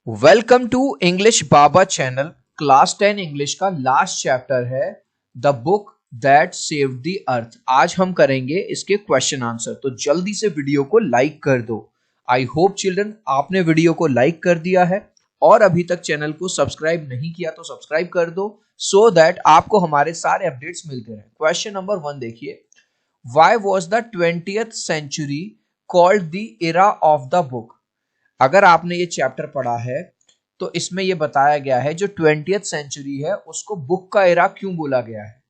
Welcome to English Baba channel. Class 10 English का last chapter है the book that saved the earth. आज हम करेंगे इसके क्वेश्चन आंसर, तो जल्दी से वीडियो को लाइक कर दो। आई होप चिल्ड्रन आपने वीडियो को लाइक कर दिया है और अभी तक चैनल को सब्सक्राइब नहीं किया तो सब्सक्राइब कर दो सो दैट आपको हमारे सारे अपडेट्स मिलते रहे। क्वेश्चन नंबर 1 देखिए, why was the 20th century called the era of the book. अगर आपने ये चैप्टर पढ़ा है तो इसमें ये बताया गया है जो 20th सेंचुरी है उसको बुक का एरा क्यों बोला गया है।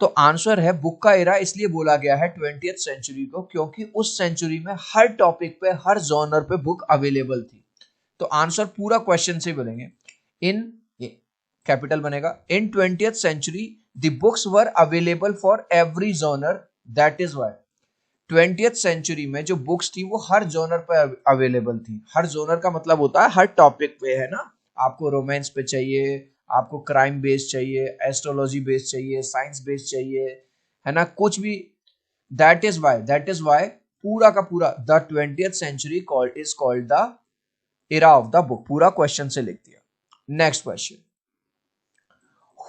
तो आंसर है बुक का एरा इसलिए बोला गया है 20th सेंचुरी को क्योंकि उस सेंचुरी में हर टॉपिक पे हर जॉनर पे बुक अवेलेबल थी। तो आंसर पूरा क्वेश्चन से बोलेंगे इन कैपिटल बनेगा in 20th century the books were available for every genre, that is why 20th century में जो बुक्स थी वो हर जोनर पे अवेलेबल थी। हर जोनर का मतलब होता है हर टॉपिक पे, है ना। आपको रोमांस पे चाहिए, आपको क्राइम बेस्ड चाहिए, एस्ट्रोलॉजी बेस्ड चाहिए, साइंस बेस्ड चाहिए, है ना, कुछ भी। दैट इज वाई पूरा का पूरा the 20th century is called the era of the book. पूरा क्वेश्चन से लिख दिया। Next question,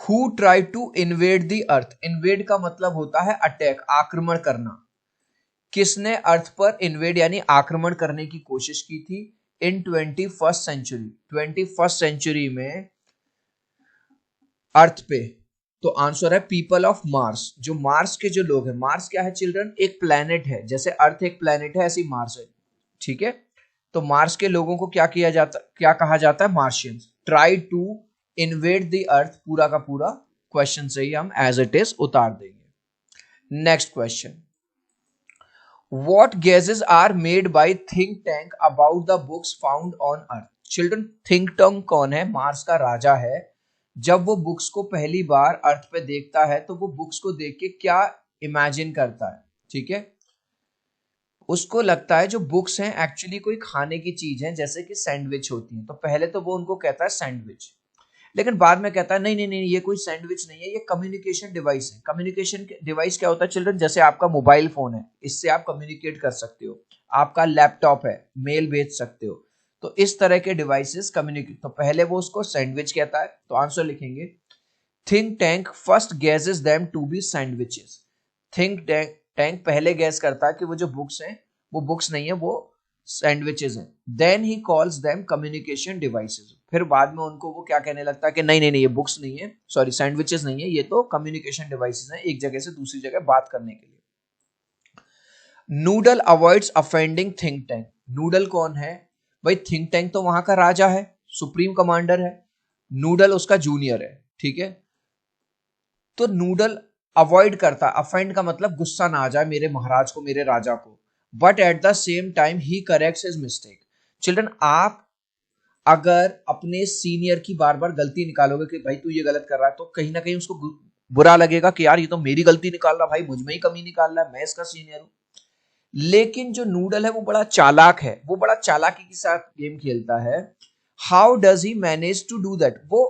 who try to invade the earth. Invade का मतलब होता है अटैक, आक्रमण करना। किसने अर्थ पर इन्वेड यानी आक्रमण करने की कोशिश की थी इन 21st सेंचुरी। 21st सेंचुरी में अर्थ पे। तो आंसर है पीपल ऑफ मार्स। जो मार्स के जो लोग हैं, मार्स क्या है चिल्ड्रन, एक प्लेनेट है। जैसे अर्थ एक प्लेनेट है ऐसी मार्स है, ठीक है। तो मार्स के लोगों को क्या कहा जाता है, Martians. Try to invade the earth, पूरा का पूरा क्वेश्चन से ही हम एज इट इज उतार देंगे। Next question, What guesses are made by think tank about the books found on Earth? Children, think tank कौन है? मार्स का राजा है। जब वो बुक्स को पहली बार अर्थ पे देखता है तो वो बुक्स को देख के क्या इमेजिन करता है, ठीक है। उसको लगता है जो बुक्स हैं एक्चुअली कोई खाने की चीज है, जैसे कि सैंडविच होती है। तो पहले तो वो उनको कहता है सैंडविच, लेकिन बाद में कहता है नहीं नहीं नहीं, ये कोई सैंडविच नहीं है, ये कम्युनिकेशन डिवाइस है। कम्युनिकेशन डिवाइस क्या होता है चिल्ड्रन, जैसे आपका मोबाइल फोन है, इससे आप कम्युनिकेट कर सकते हो। आपका लैपटॉप है, मेल भेज सकते हो। तो इस तरह के डिवाइसेस कम्युनिकेट। तो पहले वो उसको सैंडविच कहता है। तो आंसर लिखेंगे think tank first guesses them to be sandwiches. Think tank पहले गैस करता है कि वो जो बुक्स हैं वो बुक्स नहीं है, वो सैंडविचेस हैं। Then he calls them communication devices. फिर बाद में उनको वो क्या कहने लगता है कि नहीं नहीं नहीं, ये बुक्स नहीं है, सॉरी सैंडविचेस नहीं है, ये तो कम्युनिकेशन डिवाइसेस हैं, एक जगह से दूसरी जगह बात करने के लिए। Noodle avoids offending think tank. Noodle कौन है भाई? थिंक टैंक तो वहां का राजा है, सुप्रीम कमांडर है। नूडल उसका जूनियर है, ठीक है। तो नूडल अवॉइड करता, अफेंड का मतलब गुस्सा ना आ जाए मेरे महाराज को, मेरे राजा को। But at the same time he corrects his mistake. Children, आप अगर अपने सीनियर की बार बार गलती निकालोगे कि भाई तू ये गलत कर रहा है, तो कहीं ना कहीं उसको बुरा लगेगा कि यार ये तो मेरी गलती निकाल रहा, भाई मुझ में ही कमी निकाल रहा है, मैं इसका सीनियर हूं। लेकिन जो नूडल है वो बड़ा चालाक है, वो बड़ा चालाकी के साथ गेम खेलता है। How does he manage to do that? वो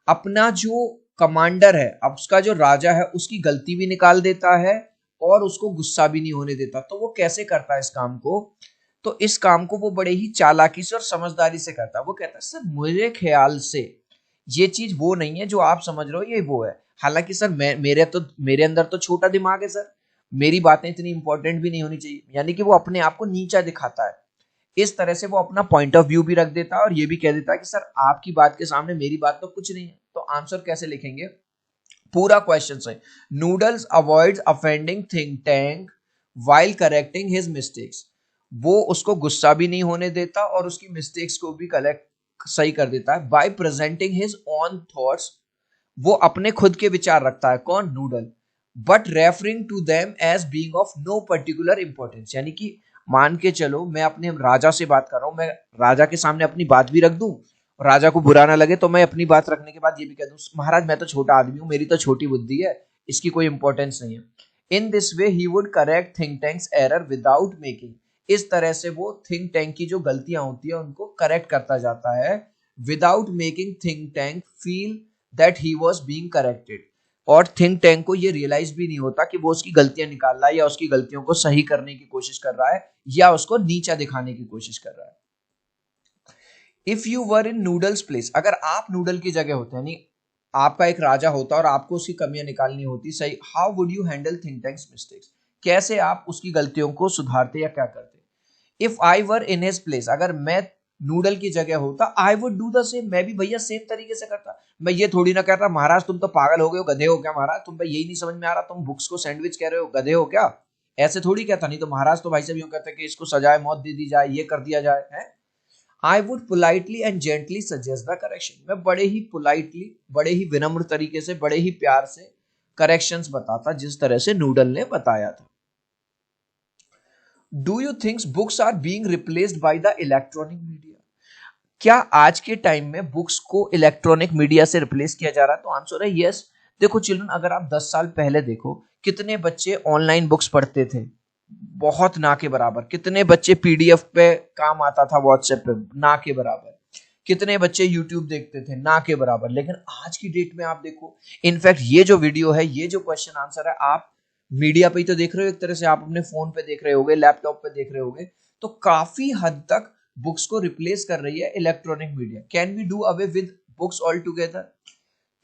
अपना जो कमांडर है, अब उसका जो राजा है, उसकी गलती भी निकाल देता है और उसको गुस्सा भी नहीं होने देता। तो वो कैसे करता है इस काम को? तो इस काम को वो बड़े ही चालाकी से और समझदारी से करता है। वो कहता है सर मेरे ख्याल से ये चीज वो नहीं है जो आप समझ रहे हो, ये वो है। हालांकि सर मेरे अंदर तो छोटा दिमाग है सर, मेरी बातें इतनी इंपॉर्टेंट भी नहीं होनी चाहिए। यानी कि वो अपने आप को नीचा दिखाता है। इस तरह से वो अपना पॉइंट ऑफ व्यू भी रख देता है और ये भी कह देता है कि सर आपकी बात के सामने मेरी बात तो कुछ नहीं है। तो आंसर कैसे लिखेंगे पूरा क्वेश्चन से? Noodles avoids offending think tank while correcting his mistakes. वो उसको गुस्सा भी नहीं होने देता और उसकी मिस्टेक्स को भी करेक्ट सही कर देता है। By presenting his own thoughts, वो अपने खुद के विचार रखता है, कौन? Noodle. But referring to them as being of no particular importance. यानी कि मान के चलो मैं अपने राजा से बात कर रहा हूं, मैं राजा के सामने अपनी बात भी रख दूं, राजा को बुरा ना लगे तो मैं अपनी बात रखने के बाद ये भी कह दूं महाराज मैं तो छोटा आदमी हूं, मेरी तो छोटी बुद्धि है, इसकी कोई इंपॉर्टेंस नहीं है। In this way he would correct think tanks error without making. इस तरह से वो थिंक टैंक की जो गलतियां होती है उनको करेक्ट करता जाता है without making think tank feel that he was being corrected. और थिंक टैंक को ये रियलाइज भी नहीं होता कि वो उसकी गलतियां निकाल रहा है या उसकी गलतियों को सही करने की कोशिश कर रहा है या उसको नीचा दिखाने की कोशिश कर रहा है। If you were in noodles place, अगर आप नूडल की जगह होते, यानी आपका एक राजा होता और आपको उसकी कमियां निकालनी होती, सही, how would you handle think tanks mistakes, कैसे आप उसकी गलतियों को सुधारते या क्या करते। If I were in his place, अगर मैं नूडल की जगह होता, I would do the same, मैं भी भैया सेम तरीके से करता। मैं ये थोड़ी ना कहता महाराज तुम तो पागल हो गए हो, गधे हो क्या महाराज, तुम पे यही नहीं समझ में आ रहा, तुम बुक्स को सैंडविच कह रहे हो, गधे हो क्या, ऐसे थोड़ी कहता। नहीं तो महाराज तो भाई साहब यूं कहते कि इसको सजाए मौत दे दी जाए, ये कर दिया जाए है। I would politely and gently suggest the correction, मैं बड़े ही पोलाइटली, बड़े ही विनम्र तरीके से, बड़े ही प्यार से करेक्शंस बताता जिस तरह से नूडल ने बताया था। Do you think books are being replaced by the electronic media, क्या आज के टाइम में बुक्स को इलेक्ट्रॉनिक मीडिया से रिप्लेस किया जा रहा है। तो आंसर है यस। देखो चिल्ड्रन, अगर आप 10 साल पहले देखो, कितने बच्चे ऑनलाइन बुक्स पढ़ते थे, बहुत ना के बराबर। कितने बच्चे पीडीएफ पे काम आता था व्हाट्सएप पे, ना के बराबर। कितने बच्चे यूट्यूब देखते थे, ना के बराबर। लेकिन आज की डेट में आप देखो, इनफैक्ट ये जो वीडियो है, ये जो क्वेश्चन आंसर है, आप मीडिया पे ही तो देख रहे हो, एक तरह से आप अपने फोन पे देख रहे होगे, लैपटॉप पे देख रहे होगे। तो काफी हद तक बुक्स को रिप्लेस कर रही है electronic media. Can we do away with books altogether,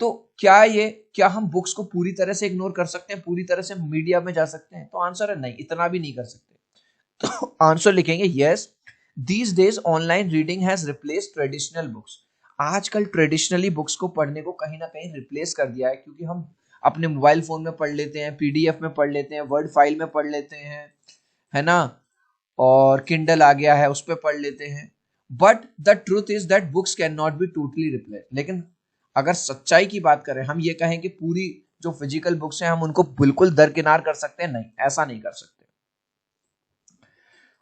तो क्या हम बुक्स को पूरी तरह से इग्नोर कर सकते हैं, पूरी तरह से मीडिया में जा सकते हैं। तो आंसर है नहीं, इतना भी नहीं कर सकते। तो आंसर लिखेंगे yes, these days online reading has replace traditional books, आजकल ट्रेडिशनली बुक्स को पढ़ने को कहीं ना कहीं रिप्लेस कर दिया है, क्योंकि हम अपने मोबाइल फोन में पढ़ लेते हैं, पीडीएफ में पढ़ लेते हैं, वर्ड फाइल में पढ़ लेते हैं, है ना, और किंडल आ गया है उस पर पढ़ लेते हैं। But the truth is that books can not be totally replace, लेकिन अगर सच्चाई की बात करें, हम ये कहें कि पूरी जो फिजिकल बुक्स हैं हम उनको बिल्कुल दरकिनार कर सकते हैं, नहीं, ऐसा नहीं कर सकते।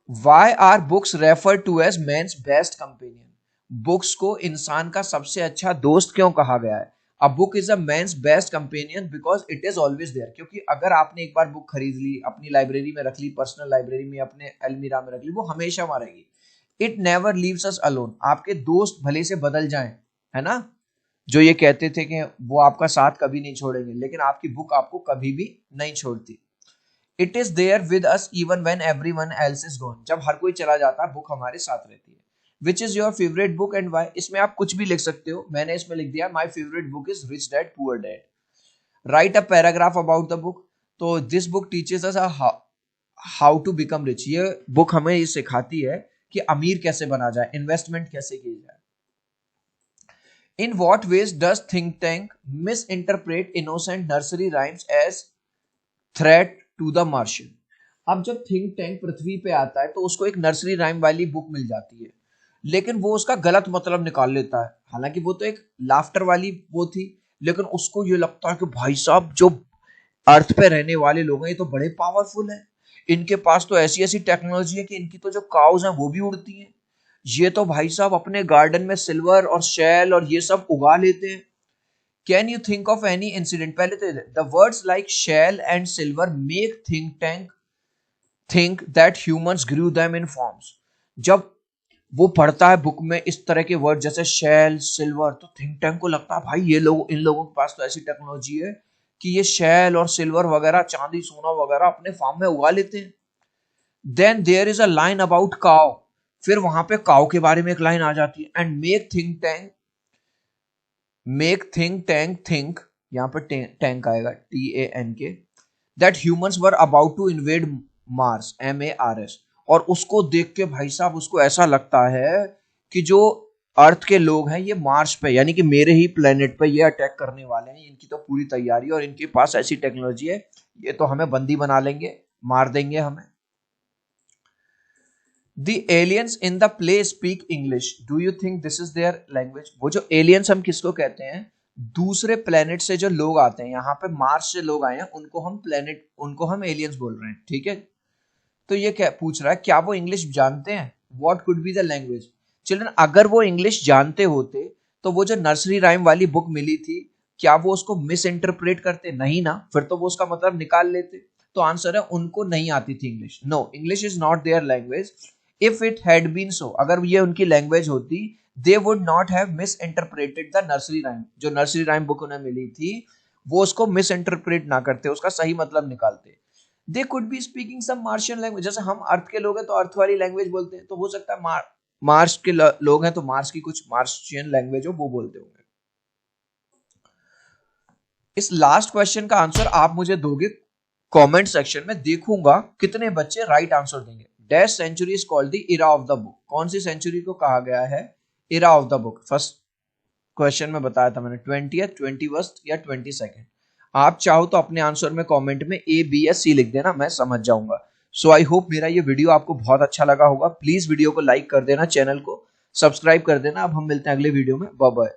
Why are books refer to as man's best companion, books को इंसान का सबसे अच्छा दोस्त क्यों कहा गया है। A book is a man's best companion because it is always there, क्योंकि अगर आपने एक बार बुक खरीद ली, अपनी लाइब्रेरी में रख ली, पर्सनल लाइब्रेरी में, अपने अलमीरा में रख ली, वो हमेशा वहां रहेगी। It never leaves us alone, आपके दोस्त भले से बदल जाएं, है ना, जो ये कहते थे कि वो आपका साथ कभी नहीं छोड़ेंगे, लेकिन आपकी बुक आपको कभी भी नहीं छोड़ती। It is there with us even when everyone else is gone, जब हर कोई चला जाता है बुक हमारे साथ रहती है। Which is your favourite book and why, इसमें आप कुछ भी लिख सकते हो, मैंने इसमें लिख दिया my favourite book is Rich Dad Poor Dad. Write a paragraph about the book, तो this book teaches us how to become rich, ये बुक हमें ये सिखाती है कि अमीर कैसे बना जाए, इन्वेस्टमेंट कैसे की जाए। In what ways does think tank misinterpret innocent nursery rhymes as threat to the Martian? अब जब थिंक टैंक पृथ्वी पे आता है तो उसको एक नर्सरी राइम वाली बुक मिल जाती है, लेकिन वो उसका गलत मतलब निकाल लेता है। हालांकि वो तो एक लाफ्टर वाली वो थी, लेकिन उसको ये लगता है कि भाई साहब जो अर्थ पे रहने वाले लोग हैं ये तो बड़े पावरफुल हैं, इनके पास तो ऐसी ऐसी टेक्नोलॉजी है कि इनकी तो जो काउज हैं वो भी उड़ती हैं, ये तो भाई साहब अपने गार्डन में सिल्वर और शेल और ये सब उगा लेते हैं। Can you think of any incident, पहले तो the words like shell and silver make think tank think that humans grew them in forms. जब वो पढ़ता है बुक में इस तरह के वर्ड जैसे शेल सिल्वर, तो थिंक टैंक को लगता है भाई ये लोग, इन लोगों के पास तो ऐसी टेक्नोलॉजी है कि ये शेल और सिल्वर वगैरह, चांदी सोना वगैरह अपने फार्म में उगा लेते हैं। Then there is a line about cow, फिर वहां पे काउ के बारे में एक लाइन आ जाती है, एंड मेक थिंक थिंक, यहाँ पर टैंक आएगा TANK, that humans were about to invade Mars MARS, और उसको देख के भाई साहब उसको ऐसा लगता है कि जो अर्थ के लोग हैं ये मार्स पे, यानी कि मेरे ही प्लेनेट पे ये अटैक करने वाले हैं, इनकी तो पूरी तैयारी और इनके पास ऐसी टेक्नोलॉजी है, ये तो हमें बंदी बना लेंगे, मार देंगे हमें। The aliens in the play speak English. Do you think this is their language? वो जो aliens हम किसको कहते हैं, दूसरे प्लेनेट से जो लोग आते हैं, यहाँ पे मार्स से लोग आए हैं, उनको हम एलियंस बोल रहे हैं, ठीक है। तो ये क्या पूछ रहा है, क्या वो इंग्लिश जानते हैं? What could be the language? Children, अगर वो इंग्लिश जानते होते तो वो जो नर्सरी राइम वाली बुक मिली थी, क्या वो उसको मिस इंटरप्रेट करते? नहीं ना, फिर तो वो उसका मतलब निकाल लेते। तो आंसर है उनको नहीं आती थी English. No, English is not their language. If it had been so, अगर ये उनकी लैंग्वेज होती, they would not have misinterpreted the nursery rhyme, जो नर्सरी राइम बुक उन्हें मिली थी वो उसको मिस इंटरप्रेट ना करते, उसका सही मतलब निकालते। They could be speaking some Martian language, जैसे हम अर्थ के लोग हैं तो अर्थ वाली लैंग्वेज बोलते हैं, तो हो सकता है मार्स के लोग हैं तो मार्स की कुछ मार्शियन लैंग्वेज हो वो बोलते होंगे। इस लास्ट क्वेश्चन का आंसर आप मुझे दोगे कमेंट सेक्शन में, देखूंगा कितने बच्चे राइट आंसर देंगे। Dash century is called the era of the book, कौन सी सेंचुरी को कहा गया है era of the book? First question में बताया था मैंने 20th, 21st या 22nd। आप चाहो तो अपने आंसर में कमेंट में ए, बी या सी लिख देना, मैं समझ जाऊंगा। सो आई होप मेरा ये वीडियो आपको बहुत अच्छा लगा होगा। प्लीज वीडियो को लाइक कर देना, चैनल को सब्सक्राइब कर देना। अब हम मिलते हैं अगले वीडियो में, बाय बाय।